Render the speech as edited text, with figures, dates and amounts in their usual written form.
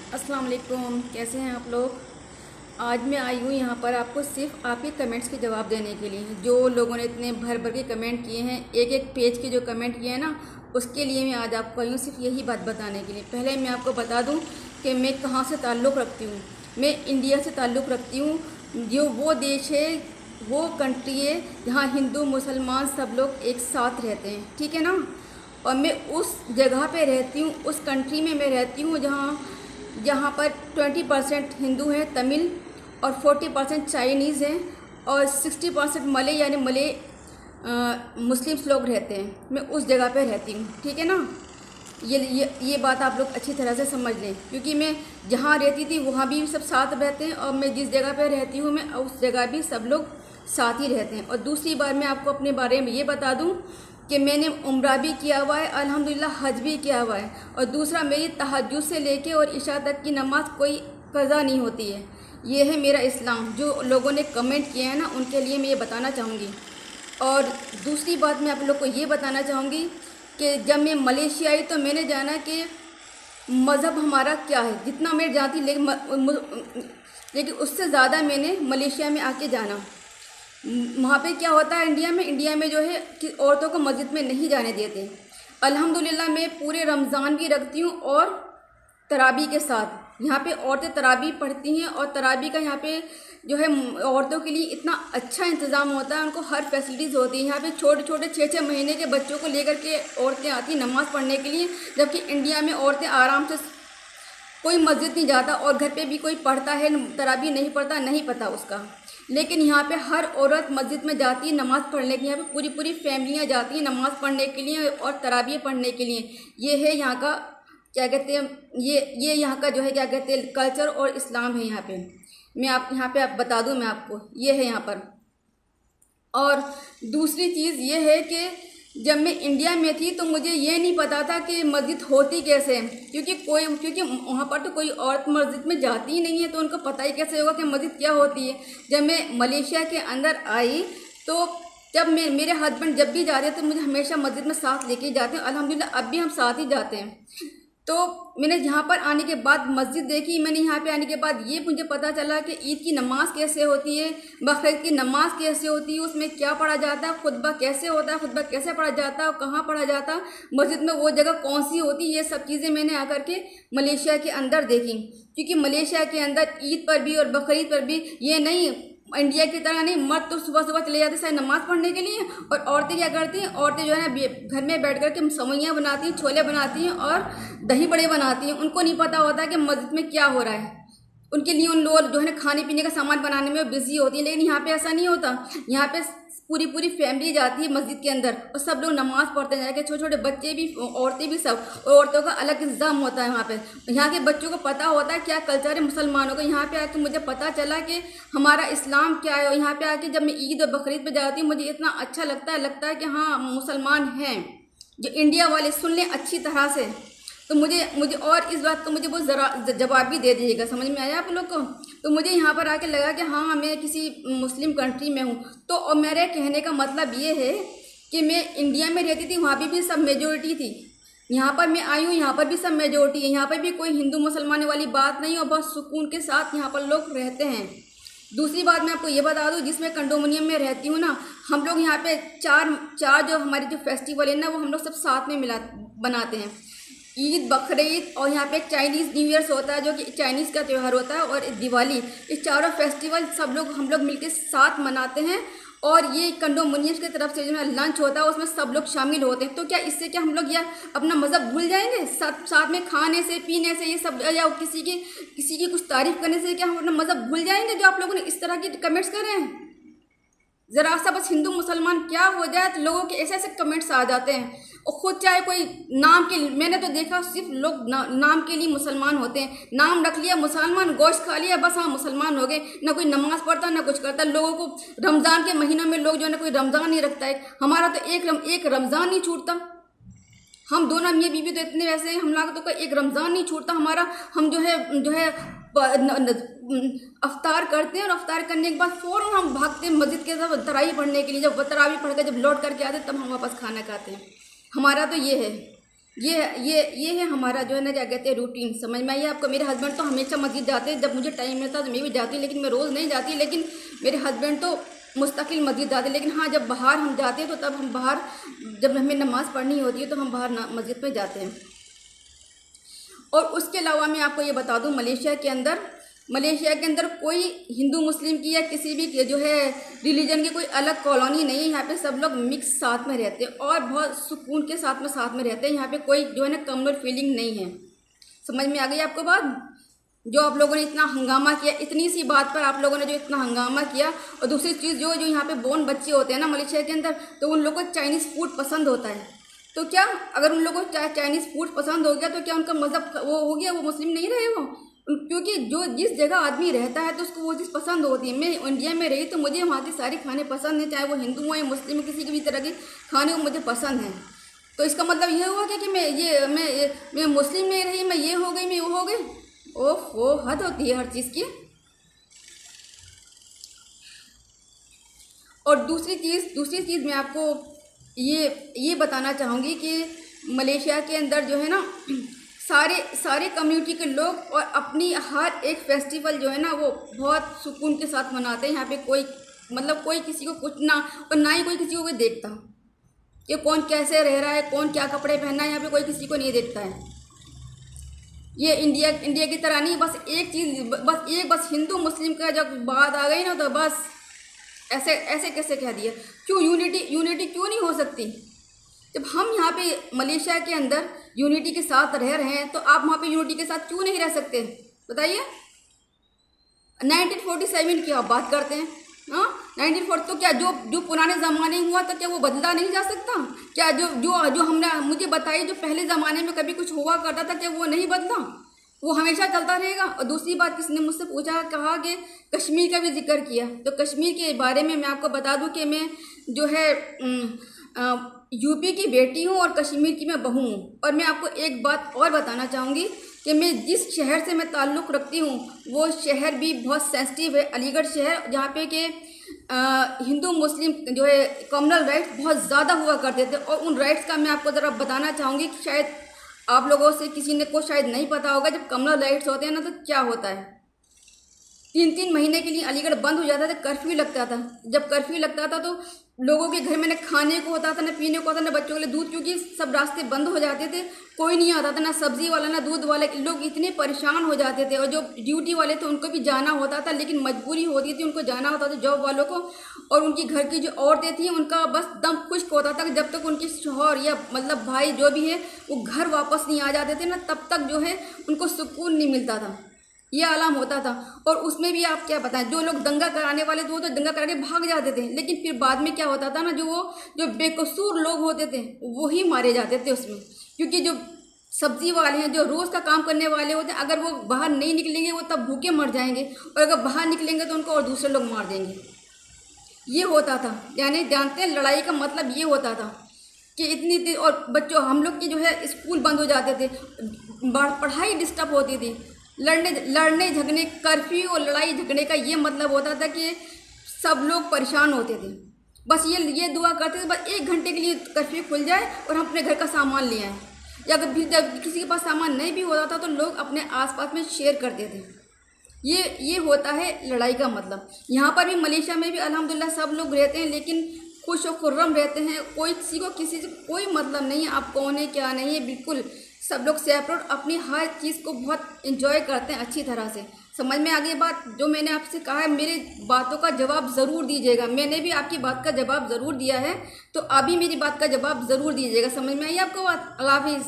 अस्सलाम वालेकुम, कैसे हैं आप लोग। आज मैं आई हूँ यहाँ पर आपको सिर्फ आपके कमेंट्स के जवाब देने के लिए। जो लोगों ने इतने भर भर के कमेंट किए हैं, एक एक पेज के जो कमेंट किए हैं ना, उसके लिए मैं आज आपको आई हूँ सिर्फ यही बात बताने के लिए। पहले मैं आपको बता दूँ कि मैं कहाँ से ताल्लुक़ रखती हूँ। मैं इंडिया से ताल्लुक़ रखती हूँ। जो वो देश है, वो कंट्री है जहाँ हिंदू मुसलमान सब लोग एक साथ रहते हैं, ठीक है ना। और मैं उस जगह पे रहती हूँ, उस कंट्री में मैं रहती हूँ जहाँ जहाँ पर 20% हिंदू हैं, तमिल, और 40% चाइनीज़ हैं, और 60% मले यानी मले मुस्लिम्स लोग रहते हैं। मैं उस जगह पे रहती हूँ, ठीक है ना। ये बात आप लोग अच्छी तरह से समझ लें, क्योंकि मैं जहाँ रहती थी वहाँ भी सब साथ रहते हैं, और मैं जिस जगह पे रहती हूँ मैं उस जगह भी सब लोग साथ ही रहते हैं। और दूसरी बार मैं आपको अपने बारे में ये बता दूँ कि मैंने उम्रा भी किया हुआ है, अल्हम्दुलिल्लाह हज भी किया हुआ है। और दूसरा, मेरी तहज्जुद से लेके और इशा तक की नमाज कोई कज़ा नहीं होती है। ये है मेरा इस्लाम। जो लोगों ने कमेंट किए हैं ना, उनके लिए मैं ये बताना चाहूँगी। और दूसरी बात मैं आप लोग को ये बताना चाहूँगी कि जब मैं मलेशिया आई तो मैंने जाना कि मज़हब हमारा क्या है। जितना मैं जानती, लेकिन उससे ज़्यादा मैंने मलेशिया में आके जाना। वहाँ पे क्या होता है इंडिया में जो है कि औरतों को मस्जिद में नहीं जाने देते। अल्हम्दुलिल्लाह मैं पूरे रमज़ान भी रखती हूँ, और तराबी के साथ यहाँ पे औरतें तराबी पढ़ती हैं। और तराबी का यहाँ पे जो है औरतों के लिए इतना अच्छा इंतज़ाम होता है, उनको हर फैसिलिटीज़ होती है। यहाँ पे छोटे छोटे 6-6 महीने के बच्चों को लेकर के औरतें आती हैं नमाज़ पढ़ने के लिए, जबकि इंडिया में औरतें आराम से कोई मस्जिद नहीं जाता, और घर पे भी कोई पढ़ता है तराबी नहीं पढ़ता, नहीं पता उसका। लेकिन यहाँ पे हर औरत मस्जिद में जाती है नमाज़ पढ़ने के लिए। यहाँ पे पूरी पूरी फैमिलियाँ जाती हैं नमाज़ पढ़ने के लिए और तराबी पढ़ने के लिए। ये है यहाँ का क्या कहते हैं, ये यहाँ का जो है क्या कहते हैं कल्चर और इस्लाम है यहाँ पे। मैं आप यहाँ पे आप बता दूँ मैं आपको, ये है यहाँ पर। और दूसरी चीज़ ये है कि जब मैं इंडिया में थी तो मुझे ये नहीं पता था कि मस्जिद होती कैसे है, क्योंकि वहाँ पर तो कोई औरत मस्जिद में जाती ही नहीं है, तो उनको पता ही कैसे होगा कि मस्जिद क्या होती है। जब मैं मलेशिया के अंदर आई तो जब मेरे हस्बैंड जब भी जाते तो मुझे हमेशा मस्जिद में साथ लेके जाते हैं। अल्हम्दुलिल्लाह अब भी हम साथ ही जाते हैं। तो मैंने यहाँ पर आने के बाद मस्जिद देखी। मैंने यहाँ पे आने के बाद ये मुझे पता चला कि ईद की नमाज़ कैसे होती है, बकरीद की नमाज़ कैसे होती है, उसमें क्या पढ़ा जाता है, खुतबा कैसे होता है, खुतबा कैसे पढ़ा जाता है और कहाँ पढ़ा जाता है, मस्जिद में वो जगह कौन सी होती है। ये सब चीज़ें मैंने आकर के मलेशिया के अंदर देखी। क्योंकि मलेशिया के अंदर ईद पर भी और बकरीद पर भी ये नहीं, इंडिया की तरह नहीं, मर्द तो सुबह सुबह चले जाते हैं नमाज़ पढ़ने के लिए, और औरतें क्या करती हैं, औरतें जो है ना घर में बैठ कर के सवैयाँ बनाती हैं, छोले बनाती हैं और दही बड़े बनाती हैं। उनको नहीं पता होता कि मस्जिद में क्या हो रहा है। उनके लिए उन लोग जो है ना खाने पीने का सामान बनाने में बिजी होती है। लेकिन यहाँ पे ऐसा नहीं होता। यहाँ पे पूरी पूरी फैमिली जाती है मस्जिद के अंदर, और सब लोग नमाज़ पढ़ते हैं जाके, छोटे छोटे बच्चे भी औरतें भी सब। और औरतों का अलग इंतज़ाम होता है वहाँ पे। यहाँ के बच्चों को पता होता है क्या कल्चर है मुसलमानों का। यहाँ पे आके मुझे पता चला कि हमारा इस्लाम क्या है। और यहाँ पे आके जब मैं ईद और बकरीद पे जाती हूँ मुझे इतना अच्छा लगता है कि हाँ मुसलमान हैं। जो इंडिया वाले सुन लें अच्छी तरह से, तो मुझे और इस बात का मुझे बहुत ज़रा जवाब भी दे दीजिएगा। समझ में आया आप लोग को। तो मुझे यहाँ पर आके लगा कि हाँ मैं किसी मुस्लिम कंट्री में हूँ। तो और मेरे कहने का मतलब ये है कि मैं इंडिया में रहती थी, वहाँ भी सब मेजोरिटी थी। यहाँ पर मैं आई हूँ, यहाँ पर भी सब मेजोरिटी है। यहाँ पर भी कोई हिंदू मुसलमान वाली बात नहीं, और बहुत सुकून के साथ यहाँ पर लोग रहते हैं। दूसरी बात मैं आपको ये बता दूँ, जिसमें कंडोमिनियम में रहती हूँ ना, हम लोग यहाँ पे चार जो हमारे जो फेस्टिवल है ना, वो हम लोग सब साथ में बनाते हैं। ईद, बकरीद, और यहाँ पे एक चाइनीज़ न्यू ईयर्स होता है जो कि चाइनीज़ का त्यौहार होता है, और दिवाली। इस चारों फेस्टिवल हम लोग मिलकर साथ मनाते हैं। और ये कंडोमिनियम की तरफ से जो है लंच होता है, उसमें सब लोग शामिल होते हैं। तो क्या इससे क्या हम लोग या अपना मज़हब भूल जाएंगे? साथ में खाने से पीने से ये सब, या किसी की कुछ तारीफ़ करने से क्या हम अपना मज़हब भूल जाएंगे? जो आप लोगों ने इस तरह की कमेंट्स करे हैं, ज़रा सा बस हिंदू मुसलमान क्या हो जाए तो लोगों के ऐसे ऐसे कमेंट्स आ जाते हैं। और ख़ुद चाहे कोई नाम के, मैंने तो देखा सिर्फ लोग नाम के लिए मुसलमान होते हैं। नाम रख लिया मुसलमान, गोश्त खा लिया, बस हाँ मुसलमान हो गए। ना कोई नमाज़ पढ़ता ना कुछ करता। लोगों को रमज़ान के महीनों में लोग जो है ना कोई रमज़ान नहीं रखता है। हमारा तो एक रमज़ान नहीं छूटता। हम दोनों मियाँ बीवी तो इतने वैसे हैं, हम लोग तो कोई एक रमज़ान नहीं छूटता हमारा। हम जो है अफ्तार करते हैं, और अफ्तार करने के बाद फ़ौरन हम भागते हैं मस्जिद के साथ तरावी पढ़ने के लिए। जब तरावी पढ़ कर जब लौट करके आते तब हम वापस खाना खाते हैं। हमारा तो ये है। ये है हमारा जो है ना, क्या कहते हैं, रूटीन। समझ में आई आपको? मेरे हस्बैंड तो हमेशा मस्जिद जाते हैं, जब मुझे टाइम मिलता तो मैं भी जाती, लेकिन मैं रोज़ नहीं जाती। लेकिन मेरे हस्बैंड तो मुस्तकिल मस्जिद जाते। लेकिन हाँ, जब बाहर हम जाते हैं तो तब हम बाहर, जब हमें नमाज़ पढ़नी होती है तो हम बाहर मस्जिद में जाते हैं। और उसके अलावा मैं आपको ये बता दूँ, मलेशिया के अंदर कोई हिंदू मुस्लिम की या किसी भी जो है रिलीजन की कोई अलग कॉलोनी नहीं है। यहाँ पे सब लोग मिक्स साथ में रहते हैं और बहुत सुकून के साथ में रहते हैं। यहाँ पे कोई जो है ना कम्युनल फीलिंग नहीं है। समझ में आ गई आपको बात? जो आप लोगों ने इतना हंगामा किया, इतनी सी बात पर आप लोगों ने जो इतना हंगामा किया। और दूसरी चीज़, जो यहाँ पे बोर्न बच्चे होते हैं ना मलेशिया के अंदर, तो उन लोगों को चाइनीज़ फूड पसंद होता है। तो क्या अगर उन लोगों को चाइनीज़ फूड पसंद हो गया तो क्या उनका मज़हब वो हो गया, वो मुस्लिम नहीं रहे वो? क्योंकि जो जिस जगह आदमी रहता है तो उसको वो चीज़ पसंद होती है। मैं इंडिया में रही तो मुझे वहाँ के सारे खाने पसंद हैं, चाहे वो हिंदू हो या मुस्लिम हो, किसी भी तरह के खाने वो मुझे पसंद हैं। तो इसका मतलब ये हुआ क्या कि मैं मुस्लिम नहीं रही, मैं ये हो गई, मैं वो हो गई? ओहो, हद होती है हर चीज़ की। और दूसरी चीज़ मैं आपको ये बताना चाहूँगी कि मलेशिया के अंदर जो है ना सारे कम्युनिटी के लोग और अपनी हर एक फेस्टिवल जो है ना वो बहुत सुकून के साथ मनाते हैं। यहाँ पे कोई किसी को कुछ ना, और ना ही कोई किसी को कोई देखता कि कौन कैसे रह रहा है, कौन क्या कपड़े पहनना है। यहाँ पे कोई किसी को नहीं देखता है। ये इंडिया की तरह नहीं। बस एक चीज़, बस हिंदू मुस्लिम का जब बात आ गई ना तो बस ऐसे कैसे कह दिया। क्यों यूनिटी क्यों नहीं हो सकती? जब हम यहाँ पे मलेशिया के अंदर यूनिटी के साथ रह रहे हैं तो आप वहाँ पे यूनिटी के साथ क्यों नहीं रह सकते? बताइए। 1947 की आप बात करते हैं, हाँ 1940, तो क्या जो पुराने ज़माने हुआ था क्या वो बदला नहीं जा सकता? क्या जो हमने मुझे बताइए, जो पहले ज़माने में कभी कुछ हुआ करता था क्या वो नहीं बदला? वो हमेशा चलता रहेगा। और दूसरी बात, किसने मुझसे पूछा, कहा कि कश्मीर का भी जिक्र किया, तो कश्मीर के बारे में मैं आपको बता दूं कि मैं जो है यूपी की बेटी हूँ और कश्मीर की मैं बहू हूँ। और मैं आपको एक बात और बताना चाहूँगी कि मैं जिस शहर से मैं ताल्लुक़ रखती हूँ वो शहर भी बहुत सेंसिटिव है, अलीगढ़ शहर, जहाँ पे कि हिंदू मुस्लिम जो है कम्युनल राइट्स बहुत ज़्यादा हुआ करते थे। और उन राइट्स का मैं आपको ज़रा बताना चाहूँगी कि शायद आप लोगों से किसी ने को शायद नहीं पता होगा। जब कम्युनल राइट्स होते हैं ना तो क्या होता है, 3 महीने के लिए अलीगढ़ बंद हो जाता था, कर्फ्यू लगता था। जब कर्फ्यू लगता था तो लोगों के घर में न खाने को होता था, न पीने को होता, न बच्चों के लिए दूध, क्योंकि सब रास्ते बंद हो जाते थे, कोई नहीं आता था, ना सब्जी वाला ना दूध वाले। लोग इतने परेशान हो जाते थे। और जो ड्यूटी वाले थे उनको भी जाना होता था, लेकिन मजबूरी होती थी, उनको जाना होता था जॉब वालों को। और उनकी घर की जो औरतें थी उनका बस दम खुश्क होता था जब तक उनके शौहर या मतलब भाई जो भी है वो घर वापस नहीं आ जाते थे ना, तब तक जो है उनको सुकून नहीं मिलता था। ये आलाम होता था। और उसमें भी आप क्या बताएं, जो लोग दंगा कराने वाले थे वो तो दंगा करा के भाग जाते थे, लेकिन फिर बाद में क्या होता था ना, जो बेकसूर लोग होते थे वही मारे जाते थे उसमें। क्योंकि जो सब्जी वाले हैं, जो रोज़ का काम करने वाले होते हैं, अगर वो बाहर नहीं निकलेंगे वो तब भूखे मर जाएंगे, और अगर बाहर निकलेंगे तो उनको और दूसरे लोग मार देंगे। ये होता था। यानी जानते हैं लड़ाई का मतलब ये होता था कि इतनी और बच्चों हम लोग की जो है स्कूल बंद हो जाते थे, पढ़ाई डिस्टर्ब होती थी। लड़ने झगड़ने, कर्फ्यू और लड़ाई झगड़े का ये मतलब होता था कि सब लोग परेशान होते थे। बस ये दुआ करते थे बस 1 घंटे के लिए कर्फ्यू खुल जाए और हम अपने घर का सामान ले आएँ। या अगर भी जब किसी के पास सामान नहीं भी होता था तो लोग अपने आसपास में शेयर करते थे। ये होता है लड़ाई का मतलब। यहाँ पर भी मलेशिया में भी अल्हम्दुलिल्लाह सब लोग रहते हैं, लेकिन खुश और खुर्रम रहते हैं। कोई किसी से कोई मतलब नहीं है आप कौन है क्या नहीं है, बिल्कुल सब लोग सेपरेट अपनी हर चीज़ को बहुत एंजॉय करते हैं अच्छी तरह से। समझ में आ गई बात? जो मैंने आपसे कहा है मेरी बातों का जवाब ज़रूर दीजिएगा। मैंने भी आपकी बात का जवाब ज़रूर दिया है, तो अभी मेरी बात का जवाब ज़रूर दीजिएगा। समझ में आई आपको बात? अल्लाह हाफिज़।